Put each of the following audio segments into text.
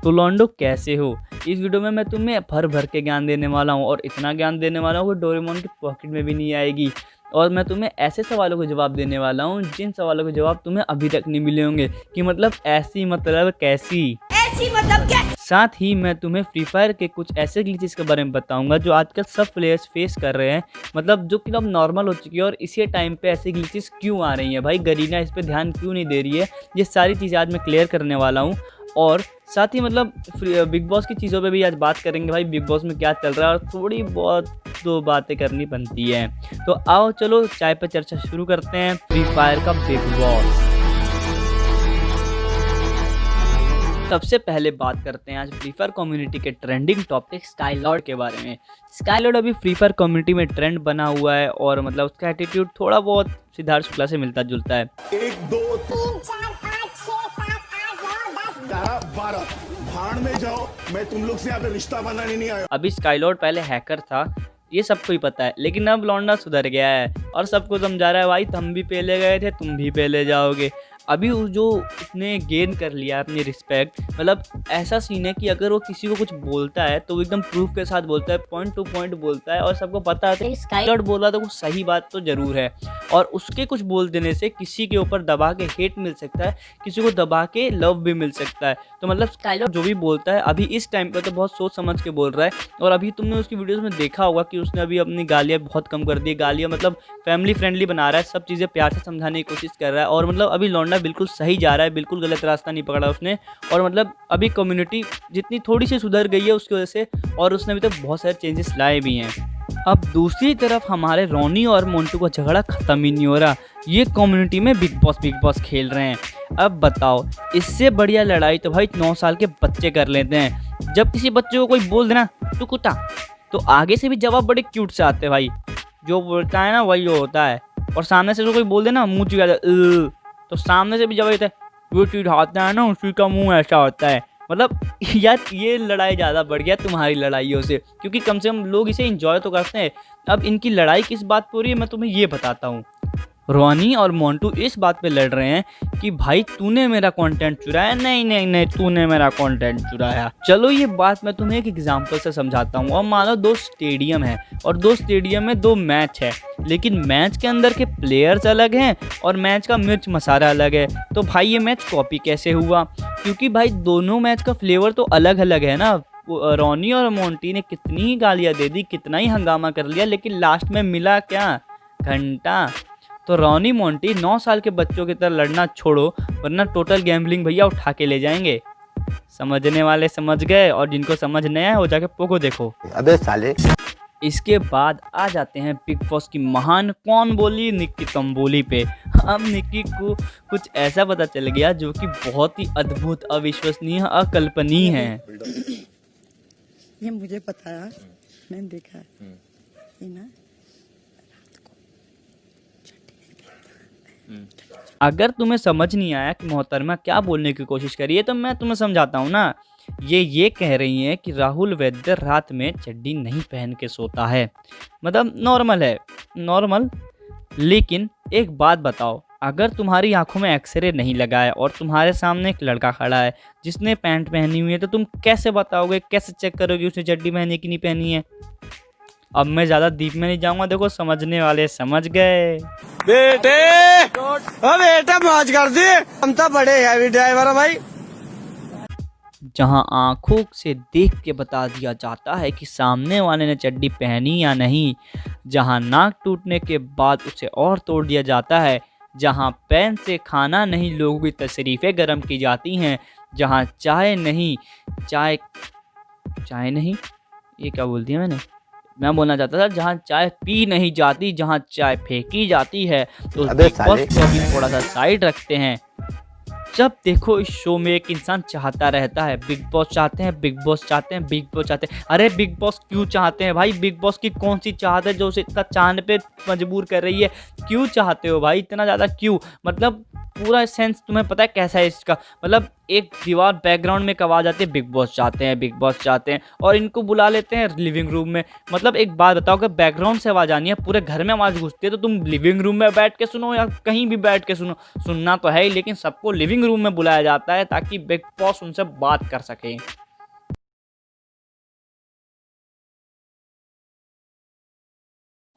तो लॉन्डो कैसे हो। इस वीडियो में मैं तुम्हें भर भर के ज्ञान देने वाला हूँ और इतना ज्ञान देने वाला हूँ कि डोरेमोन की पॉकेट में भी नहीं आएगी। और मैं तुम्हें ऐसे सवालों के जवाब देने वाला हूँ जिन सवालों के जवाब तुम्हें अभी तक नहीं मिले होंगे। कि मतलब ऐसी मतलब कैसी, ऐसी मतलब क्या। साथ ही मैं तुम्हें फ्री फायर के कुछ ऐसे ग्लिचेस के बारे में बताऊंगा जो आजकल सब प्लेयर्स फेस कर रहे हैं, मतलब जो कि अब नॉर्मल हो चुकी है। और इसी टाइम पे ऐसे ग्लिचेस क्यों आ रही हैं भाई, गरीना इस पे ध्यान क्यों नहीं दे रही है, ये सारी चीज़ें आज मैं क्लियर करने वाला हूँ। और साथ ही मतलब बिग बॉस की चीज़ों पे भी आज बात करेंगे भाई, बिग बॉस में क्या चल रहा है और थोड़ी बहुत तो बातें करनी बनती है। तो आओ चलो चाय पे चर्चा शुरू करते हैं फ्री फायर का बिग बॉस। सबसे पहले बात करते हैं आज फ्री फायर कम्युनिटी के ट्रेंडिंग टॉपिक स्काईलॉर्ड के बारे में। स्काईलॉर्ड अभी फ्री फायर कम्युनिटी में ट्रेंड बना हुआ है और मतलब उसका एटीट्यूड थोड़ा बहुत सिद्धार्थ शुक्ला से मिलता जुलता है। 1 2 3 4 5 6 7 8 9 10 12 भाड़ में जाओ, मैं तुम लोग से यहाँ पे रिश्ता बनाने नहीं आया। अभी स्काईलॉर्ड पहले हैकर था, ये सबको ही पता है, लेकिन अब लौंडा सुधर गया है और सबको समझा रहा है भाई तुम भी पहले गए थे, तुम भी पहले जाओगे। अभी जो उसने गेन कर लिया अपनी रिस्पेक्ट, मतलब ऐसा सीन है कि अगर वो किसी को कुछ बोलता है तो वो एकदम प्रूफ के साथ बोलता है, पॉइंट टू पॉइंट बोलता है और सबको पता है कि स्काईलॉर्ड बोला तो कुछ सही बात तो जरूर है। और उसके कुछ बोल देने से किसी के ऊपर दबा के हेट मिल सकता है, किसी को दबा के लव भी मिल सकता है। तो मतलब स्काईलॉर्ड जो भी बोलता है अभी इस टाइम पे तो बहुत सोच समझ के बोल रहा है। और अभी तुमने उसकी वीडियोस में देखा होगा कि उसने अभी अपनी गालियाँ बहुत कम कर दी, गालियाँ मतलब फैमिली फ्रेंडली बना रहा है, सब चीज़ें प्यार से समझाने की कोशिश कर रहा है। और मतलब अभी लौंडा बिल्कुल सही जा रहा है, बिल्कुल गलत रास्ता नहीं पकड़ा उसने। और मतलब अभी कम्युनिटी जितनी थोड़ी सी सुधर गई है उसकी वजह से, और उसने अभी तक बहुत सारे चेंजेस लाए भी हैं। अब दूसरी तरफ हमारे रोनी और मोंटू का झगड़ा खत्म ही नहीं हो रहा, ये कम्युनिटी में बिग बॉस खेल रहे हैं। अब बताओ, इससे बढ़िया लड़ाई तो भाई 9 साल के बच्चे कर लेते हैं। जब किसी बच्चे को कोई बोल देना तू कुत्ता, तो आगे से भी जवाब बड़े क्यूट से आते हैं भाई, जो बोलता है ना वही होता है। और सामने से जो कोई बोल देना मुँह चुका तो सामने से भी जवाब देता है वो चीज़ आता है ना उसी का मुंह ऐसा होता है। मतलब यार ये लड़ाई ज़्यादा बढ़ गया तुम्हारी लड़ाइयों से, क्योंकि कम से कम लोग इसे एंजॉय तो करते हैं। अब इनकी लड़ाई किस बात पर हो रही है मैं तुम्हें ये बताता हूँ। रोनी और मोंटू इस बात पे लड़ रहे हैं कि भाई तूने मेरा कंटेंट चुराया, नहीं नहीं नहीं तूने मेरा कंटेंट चुराया। चलो ये बात मैं तुम्हें एक एग्जांपल से समझाता हूँ। और मानो 2 स्टेडियम है और 2 स्टेडियम में 2 मैच है, लेकिन मैच के अंदर के प्लेयर्स अलग हैं और मैच का मिर्च मसाला अलग है। तो भाई ये मैच कॉपी कैसे हुआ, क्योंकि भाई दोनों मैच का फ्लेवर तो अलग अलग है ना। रोनी और मोंटी ने कितनी ही गालियाँ दे दी, कितना ही हंगामा कर लिया, लेकिन लास्ट में मिला क्या, घंटा। तो रोनी मोंटी 9 साल के बच्चों की तरह लड़ना छोड़ो, वरना टोटल गैम्बलिंग भैया उठा के ले जाएंगे। समझने वाले समझ गए और जिनको समझ नहीं आया वो जाके पोको देखो। अबे साले। इसके बाद आ जाते हैं बिग बॉस की महान कौन बोली निक्की तंबोली पे। अब निक्की को कुछ ऐसा पता चल गया जो कि बहुत ही अद्भुत, अविश्वसनीय, अकल्पनीय है। ये मुझे पता है, मैंने देखा है ये ना। अगर तुम्हें समझ नहीं आया कि मोहतरमा क्या बोलने की कोशिश करी है तो मैं तुम्हें समझाता हूँ ना। ये कह रही हैं कि राहुल वैद्य रात में चड्डी नहीं पहन के सोता है, मतलब नॉर्मल है, नॉर्मल। लेकिन एक बात बताओ, अगर तुम्हारी आंखों में एक्सरे नहीं लगा है और तुम्हारे सामने एक लड़का खड़ा है जिसने पैंट पहनी हुई है, तो तुम कैसे बताओगे, कैसे चेक करोगे उसने चड्डी पहनी कि नहीं पहनी है। अब मैं ज़्यादा डीप में नहीं जाऊंगा, देखो समझने वाले समझ गए। बेटे मौज कर दी, हम तो बड़े हैवी ड्राइवर है भाई। जहां आंखों से देख के बता दिया जाता है कि सामने वाले ने चड्डी पहनी या नहीं, जहां नाक टूटने के बाद उसे और तोड़ दिया जाता है, जहां पैन से खाना नहीं लोगों की तशरीफ़ें गर्म की जाती हैं, जहां चाय नहीं, ये क्या बोल दिया मैं बोलना चाहता था, जहाँ चाय पी नहीं जाती, जहाँ चाय फेंकी जाती है, तो बिग बॉस को भी थोड़ा सा साइड रखते हैं। जब देखो इस शो में एक इंसान चाहता रहता है बिग बॉस चाहते हैं, बिग बॉस चाहते हैं, बिग बॉस चाहते हैं। अरे बिग बॉस क्यों चाहते हैं भाई, बिग बॉस की कौन सी चाहत है जो उसे इतना चाहने पे मजबूर कर रही है, क्यों चाहते हो भाई इतना ज़्यादा क्यों। मतलब पूरा सेंस तुम्हें पता है कैसा है इसका, मतलब एक दीवार बैकग्राउंड में एक आवाज़ आती है, बिग बॉस चाहते हैं, बिग बॉस चाहते हैं, और इनको बुला लेते हैं लिविंग रूम में। मतलब एक बात बताओ, अगर बैकग्राउंड से आवाज़ आनी है, पूरे घर में आवाज़ घुसती है, तो तुम लिविंग रूम में बैठ के सुनो या कहीं भी बैठ के सुनो, सुनना तो है ही, लेकिन सबको लिविंग रूम में बुलाया जाता है ताकि बिग बॉस उनसे बात कर सके।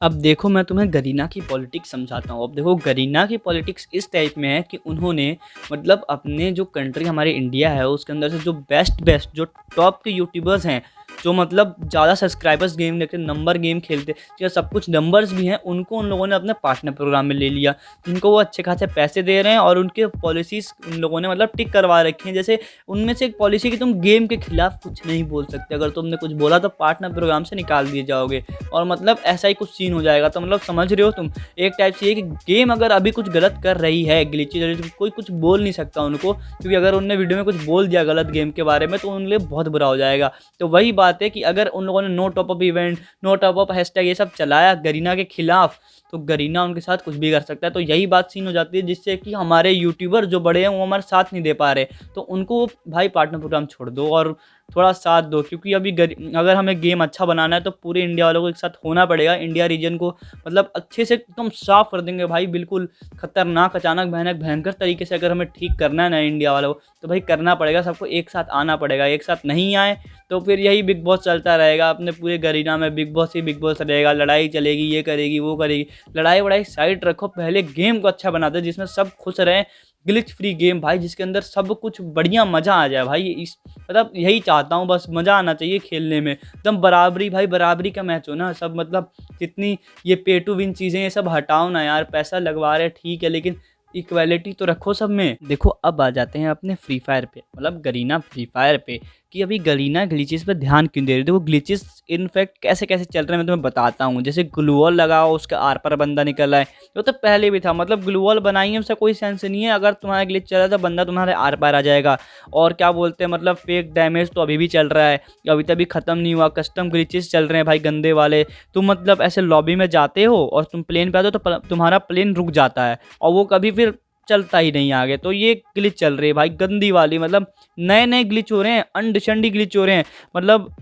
अब देखो मैं तुम्हें गरीना की पॉलिटिक्स समझाता हूँ। अब देखो गरीना की पॉलिटिक्स इस टाइप में है कि उन्होंने मतलब अपने जो कंट्री हमारे इंडिया है उसके अंदर से जो बेस्ट जो टॉप के यूट्यूबर्स हैं, जो मतलब ज़्यादा सब्सक्राइबर्स गेम देखते, नंबर गेम खेलते, या सब कुछ नंबर्स भी हैं, उनको उन लोगों ने अपने पार्टनर प्रोग्राम में ले लिया, जिनको वो अच्छे खासे पैसे दे रहे हैं, और उनके पॉलिसीज़ उन लोगों ने मतलब टिक करवा रखी हैं। जैसे उनमें से एक पॉलिसी कि तुम गेम के खिलाफ कुछ नहीं बोल सकते, अगर तुमने कुछ बोला तो पार्टनर प्रोग्राम से निकाल दिए जाओगे, और मतलब ऐसा ही कुछ सीन हो जाएगा। तो मतलब समझ रहे हो तुम, एक टाइप से ये कि गेम अगर अभी कुछ गलत कर रही है, ग्लिचेज, कोई कुछ बोल नहीं सकता उनको, क्योंकि अगर उनने वीडियो में कुछ बोल दिया गलत गेम के बारे में तो उनके लिए बहुत बुरा हो जाएगा। तो वही बात है कि अगर उन लोगों ने know top up event, know top up hashtag ये सब चलाया गरीना के खिलाफ, तो गरीना उनके साथ कुछ भी कर सकता है। तो यही बात सीन हो जाती है, जिससे कि हमारे यूट्यूबर जो बड़े हैं वो हमारे साथ नहीं दे पा रहे, तो उनको भाई पार्टनर प्रोग्राम छोड़ दो और थोड़ा साथ दो, क्योंकि अभी अगर हमें गेम अच्छा बनाना है तो पूरे इंडिया वालों को एक साथ होना पड़ेगा। इंडिया रीजन को मतलब अच्छे से एकदम साफ कर देंगे भाई, बिल्कुल खतरनाक, अचानक भयानक भयंकर तरीके से अगर हमें ठीक करना है ना इंडिया वालों को, तो भाई करना पड़ेगा, सबको एक साथ आना पड़ेगा। एक साथ नहीं आए तो फिर यही बिग बॉस चलता रहेगा, अपने पूरे गरीना में बिग बॉस ही बिग बॉस रहेगा, लड़ाई चलेगी, ये करेगी वो करेगी। लड़ाई वड़ाई साइड रखो, पहले गेम को अच्छा बना दो जिसमें सब खुश रहें, ग्लिच फ्री गेम भाई, जिसके अंदर सब कुछ बढ़िया मज़ा आ जाए भाई। इस मतलब यही चाहता हूँ, बस मज़ा आना चाहिए खेलने में, एकदम बराबरी भाई, बराबरी का मैच हो ना सब। मतलब जितनी ये पे टू विन चीज़ें ये सब हटाओ ना यार, पैसा लगवा रहे ठीक है, लेकिन इक्वालिटी तो रखो सब में। देखो अब आ जाते हैं अपने फ्री फायर पे, मतलब गरीना फ्री फायर पे, कि अभी गरीना ग्लिचेस पे ध्यान क्यों दे रही है। देखो ग्लिचेस इनफैक्ट कैसे कैसे चल रहे हैं मैं तुम्हें बताता हूँ। जैसे ग्लूवॉल लगाओ, उसका आर पर बंदा निकल रहा है, वो तो पहले भी था, मतलब ग्लूवॉल बनाई है उसका कोई सेंस नहीं है, अगर तुम्हारा ग्लिच चल रहा है तो बंदा तुम्हारे आर पार आ जाएगा। और क्या बोलते हैं मतलब फेक डैमेज तो अभी भी चल रहा है, अभी तभी ख़त्म नहीं हुआ, कस्टम ग्लिचेस चल रहे हैं भाई गंदे वाले। तुम मतलब ऐसे लॉबी में जाते हो और तुम प्लेन पे आते हो तो तुम्हारा प्लेन रुक जाता है और वो कभी फिर चलता ही नहीं आगे। तो ये ग्लिच चल रही है भाई गंदी वाली, मतलब नए नए ग्लिच हो रहे हैं, अंडशंडी ग्लिच हो रहे हैं, मतलब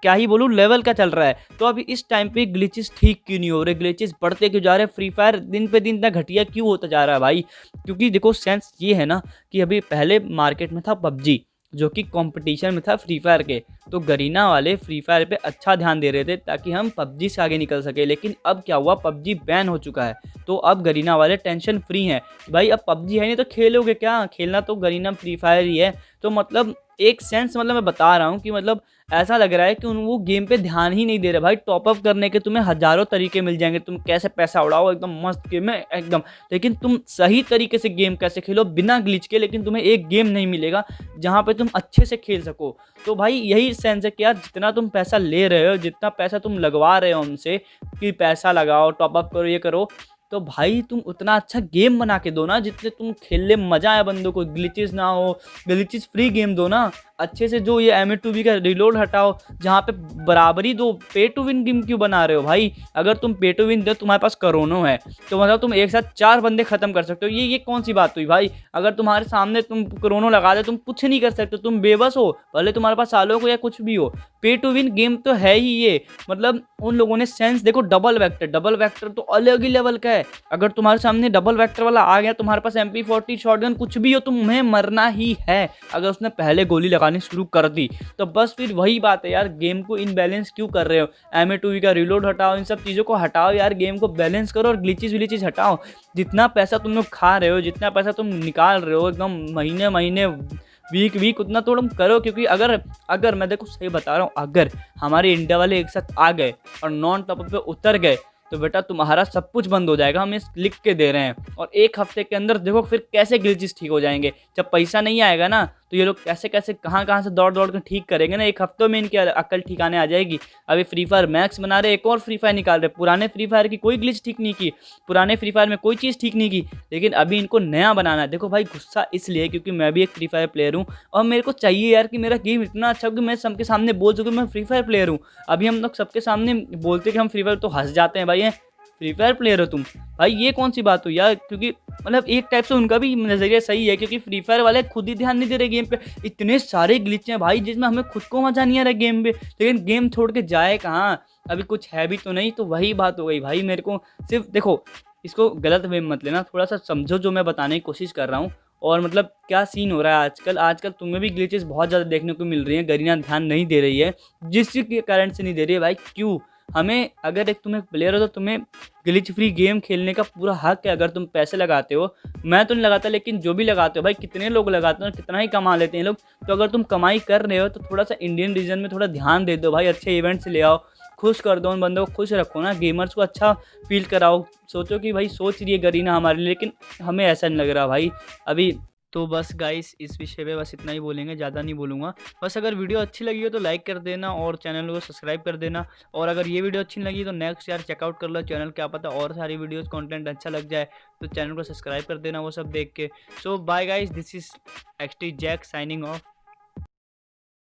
क्या ही बोलूँ, लेवल का चल रहा है। तो अभी इस टाइम पे ग्लिचेस ठीक क्यों नहीं हो रहे, ग्लिचेस बढ़ते क्यों जा रहे हैं, फ्री फायर दिन पे दिन इतना घटिया क्यों होता जा रहा है भाई। क्योंकि देखो सेंस ये है ना कि अभी पहले मार्केट में था पबजी, जो कि कंपटीशन में था फ्री फायर के, तो गरीना वाले फ्री फायर पे अच्छा ध्यान दे रहे थे ताकि हम पबजी से आगे निकल सके। लेकिन अब क्या हुआ, पबजी बैन हो चुका है, तो अब गरीना वाले टेंशन फ्री हैं भाई। अब पबजी है नहीं तो खेलोगे क्या, खेलना तो गरीना फ्री फायर ही है। तो मतलब एक सेंस, मतलब मैं बता रहा हूँ कि मतलब ऐसा लग रहा है कि वो गेम पे ध्यान ही नहीं दे रहे भाई। टॉपअप करने के तुम्हें हज़ारों तरीके मिल जाएंगे, तुम कैसे पैसा उड़ाओ, एकदम मस्त गेम है एकदम, लेकिन तुम सही तरीके से गेम कैसे खेलो बिना ग्लिच के, लेकिन तुम्हें एक गेम नहीं मिलेगा जहाँ पे तुम अच्छे से खेल सको। तो भाई यही सेंस है कि यार जितना तुम पैसा ले रहे हो, जितना पैसा तुम लगवा रहे हो हमसे कि पैसा लगाओ, टॉपअप करो, ये करो, तो भाई तुम उतना अच्छा गेम बना के दो ना जितने तुम खेलने मज़ा आए बंदों को, ग्लिचेस ना हो, ग्लिचेस फ्री गेम दो ना अच्छे से। जो ये M2B का रिलोड हटाओ, जहाँ पे बराबरी दो। पे टू विन गेम क्यों बना रहे हो भाई, अगर तुम पे टू विन दो, तुम्हारे पास करोड़ों है तो मतलब तुम एक साथ 4 बंदे खत्म कर सकते हो। ये कौन सी बात हुई भाई, अगर तुम्हारे सामने तुम करोड़ों लगा दे, तुम कुछ नहीं कर सकते, तुम बेबस हो, भले तुम्हारे पास सालों को या कुछ भी हो। पे टू विन गेम तो है ही ये, मतलब उन लोगों ने सेंस देखो। डबल वेक्टर तो अलग ही लेवल का है। अगर तुम्हारे सामने डबल वेक्टर वाला आ गया, तुम्हारे पास MP40 शॉटगन कुछ भी हो, तुम्हें मरना ही है। अगर उसने पहले गोली लगानी शुरू कर दी तो बस फिर वही बात है यार, गेम को इनबैलेंस क्यों कर रहे हो। M2B का रिलोड हटाओ, इन सब चीज़ों को हटाओ यार, गेम को बैलेंस करो और ग्लिचेस हटाओ। जितना पैसा तुम लोग खा रहे हो, जितना पैसा तुम निकाल रहे हो एकदम महीने वीक उतना तो तुम करो। क्योंकि अगर मैं देखो सही बता रहा हूँ, अगर हमारे इंडिया वाले एक साथ आ गए और नॉन टॉप पे उतर गए तो बेटा तुम्हारा सब कुछ बंद हो जाएगा, हम इस लिख के दे रहे हैं। और 1 हफ्ते के अंदर देखो फिर कैसे ग्लिचेस ठीक हो जाएंगे। जब पैसा नहीं आएगा ना तो ये लोग कैसे कहाँ से दौड़ कर ठीक करेंगे ना। 1 हफ्ते में इनकी अकल ठिकाने आ जाएगी। अभी फ्री फायर मैक्स बना रहे, एक और फ्री फायर निकाल रहे। पुराने फ्री फायर की कोई ग्लिच ठीक नहीं की, पुराने फ्री फायर में कोई चीज़ ठीक नहीं की, लेकिन अभी इनको नया बनाना है। देखो भाई गुस्सा इसलिए क्योंकि मैं भी एक फ्री फायर प्लेयर हूँ और मेरे को चाहिए यार कि मेरा गेम इतना अच्छा हो कि मैं सबके सामने बोल सकूँ मैं फ्री फायर प्लेयर हूँ। अभी हम लोग सबके सामने बोलते कि हम फ्री फायर तो हंस जाते हैं भाई, फ्री फायर प्लेयर हो तुम? भाई ये कौन सी बात हुई यार, क्योंकि मतलब एक टाइप से उनका भी नज़रिया सही है, क्योंकि फ्री फायर वाले खुद ही ध्यान नहीं दे रहे गेम पे। इतने सारे ग्लिच हैं भाई जिसमें हमें खुद को मज़ा नहीं आ रहा गेम पे, लेकिन गेम छोड़ के जाए कहाँ, अभी कुछ है भी तो नहीं। तो वही बात हो गई भाई, मेरे को सिर्फ देखो, इसको गलत वे में मत लेना, थोड़ा सा समझो जो मैं बताने की कोशिश कर रहा हूँ। और मतलब क्या सीन हो रहा है आजकल तुम्हें भी ग्लिचेस बहुत ज़्यादा देखने को मिल रही हैं। गरीना ध्यान नहीं दे रही है, जिस के कारण से नहीं दे रही है भाई, क्यों? हमें अगर एक तुम्हें प्लेयर हो तो तुम्हें ग्लिच फ्री गेम खेलने का पूरा हक है। अगर तुम पैसे लगाते हो, मैं तो नहीं लगाता, लेकिन जो भी लगाते हो भाई, कितने लोग लगाते हैं, कितना ही कमा लेते हैं लोग। तो अगर तुम कमाई कर रहे हो तो थोड़ा सा इंडियन रीजन में थोड़ा ध्यान दे दो भाई, अच्छे इवेंट्स ले आओ, खुश कर दो उन बंदों को, खुश रखो ना, गेमर्स को अच्छा फील कराओ। सोचो कि भाई सोच रही है गरीना हमारे लिए, लेकिन हमें ऐसा नहीं लग रहा भाई अभी। तो बस गाइस इस विषय पे बस इतना ही बोलेंगे, ज़्यादा नहीं बोलूँगा। बस अगर वीडियो अच्छी लगी हो तो लाइक कर देना और चैनल को सब्सक्राइब कर देना। और अगर ये वीडियो अच्छी लगी तो नेक्स्ट यार चेकआउट कर लो चैनल, क्या पता और सारी वीडियोस कंटेंट अच्छा लग जाए, तो चैनल को सब्सक्राइब कर देना वो सब देख के। So bye guys, this is XT Jack signing of.